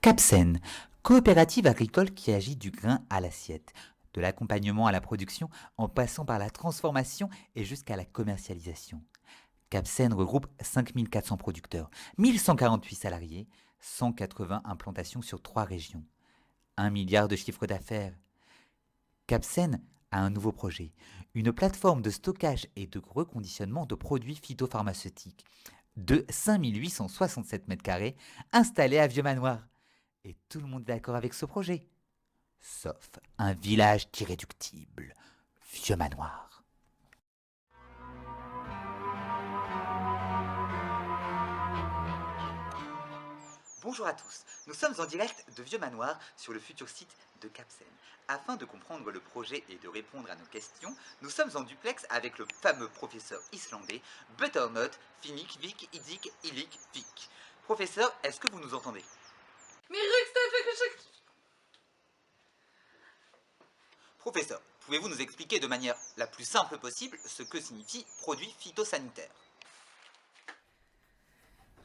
Capsen, coopérative agricole qui agit du grain à l'assiette, de l'accompagnement à la production en passant par la transformation et jusqu'à la commercialisation. Capsen regroupe 5400 producteurs, 1148 salariés, 180 implantations sur 3 régions, 1 milliard de chiffre d'affaires. Capsen a un nouveau projet, une plateforme de stockage et de reconditionnement de produits phytopharmaceutiques de 5867 m² installée à Vieux-Manoir. Et tout le monde est d'accord avec ce projet. Sauf un village irréductible, Vieux-Manoir. Bonjour à tous, nous sommes en direct de Vieux-Manoir sur le futur site de Capsen. Afin de comprendre le projet et de répondre à nos questions, nous sommes en duplex avec le fameux professeur islandais Butternut Finnik Vik Idik Ilik Vik. Professeur, est-ce que vous nous entendez? Professeur, pouvez-vous nous expliquer de manière la plus simple possible ce que signifie produit phytosanitaire?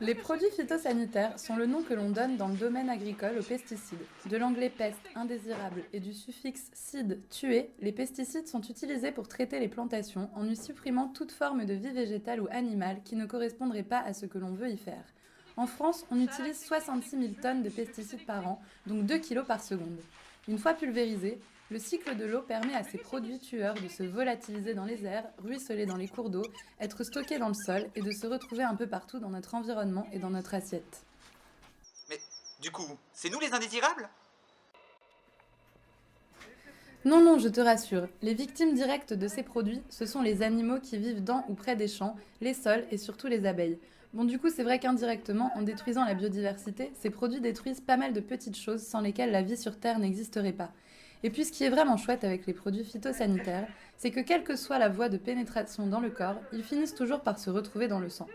Les produits phytosanitaires sont le nom que l'on donne dans le domaine agricole aux pesticides. De l'anglais peste, indésirable et du suffixe cide, tuer, les pesticides sont utilisés pour traiter les plantations en y supprimant toute forme de vie végétale ou animale qui ne correspondrait pas à ce que l'on veut y faire. En France, on utilise 66 000 tonnes de pesticides par an, donc 2 kg par seconde. Une fois pulvérisés, le cycle de l'eau permet à ces produits tueurs de se volatiliser dans les airs, ruisseler dans les cours d'eau, être stockés dans le sol et de se retrouver un peu partout dans notre environnement et dans notre assiette. Mais du coup, c'est nous les indésirables? Non, je te rassure, les victimes directes de ces produits, ce sont les animaux qui vivent dans ou près des champs, les sols et surtout les abeilles. Bon, du coup, c'est vrai qu'indirectement, en détruisant la biodiversité, ces produits détruisent pas mal de petites choses sans lesquelles la vie sur Terre n'existerait pas. Et puis ce qui est vraiment chouette avec les produits phytosanitaires, c'est que quelle que soit la voie de pénétration dans le corps, ils finissent toujours par se retrouver dans le sang.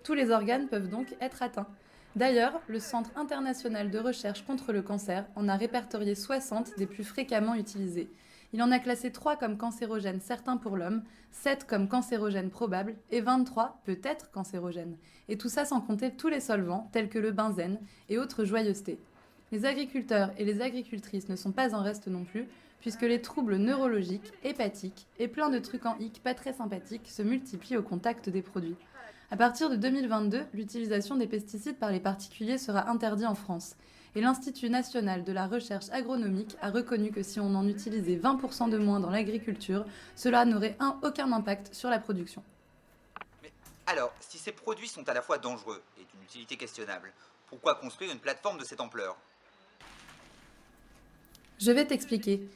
Tous les organes peuvent donc être atteints. D'ailleurs, le Centre international de recherche contre le cancer en a répertorié 60 des plus fréquemment utilisés. Il en a classé 3 comme cancérogènes certains pour l'homme, 7 comme cancérogènes probables et 23 peut-être cancérogènes. Et tout ça sans compter tous les solvants tels que le benzène et autres joyeusetés. Les agriculteurs et les agricultrices ne sont pas en reste non plus, puisque les troubles neurologiques, hépatiques et plein de trucs en hic pas très sympathiques se multiplient au contact des produits. À partir de 2022, l'utilisation des pesticides par les particuliers sera interdite en France. Et l'Institut national de la recherche agronomique a reconnu que si on en utilisait 20% de moins dans l'agriculture, cela n'aurait aucun impact sur la production. Mais alors, si ces produits sont à la fois dangereux et d'une utilité questionnable, pourquoi construire une plateforme de cette ampleur? Je vais t'expliquer.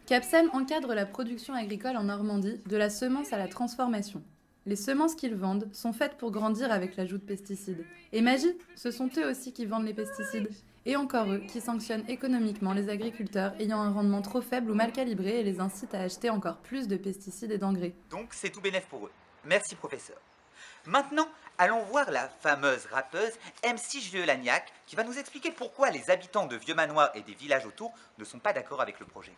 Capsen encadre la production agricole en Normandie, de la semence à la transformation. Les semences qu'ils vendent sont faites pour grandir avec l'ajout de pesticides. Et magie, ce sont eux aussi qui vendent les pesticides. Et encore eux qui sanctionnent économiquement les agriculteurs ayant un rendement trop faible ou mal calibré et les incitent à acheter encore plus de pesticides et d'engrais. Donc c'est tout bénef pour eux. Merci professeur. Maintenant, allons voir la fameuse rappeuse MC Vieux-Lagnac qui va nous expliquer pourquoi les habitants de Vieux-Manoir et des villages autour ne sont pas d'accord avec le projet.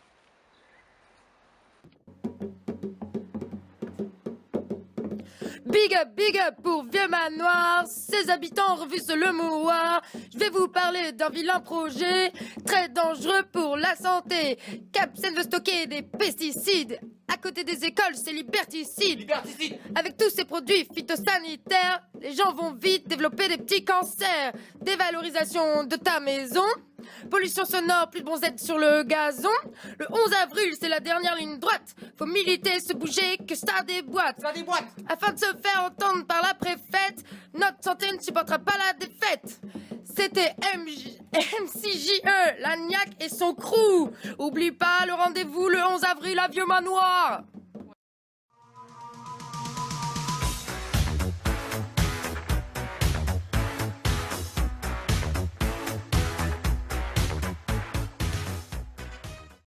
Big up pour Vieux-Manoir, ses habitants refusent le mouroir. Je vais vous parler d'un vilain projet, très dangereux pour la santé. Capsen veut stocker des pesticides. À côté des écoles, c'est liberticide. Avec tous ces produits phytosanitaires, les gens vont vite développer des petits cancers. Dévalorisation de ta maison, pollution sonore, plus de bronzettes sur le gazon. Le 11 avril, c'est la dernière ligne droite. Faut militer, se bouger, que ça déboîte. Afin de se faire entendre par la préfète, notre santé ne supportera pas la défaite. C'était MCJE, Lagnac et son crew. Oublie pas le rendez-vous le 11 avril à Vieux-Manoir.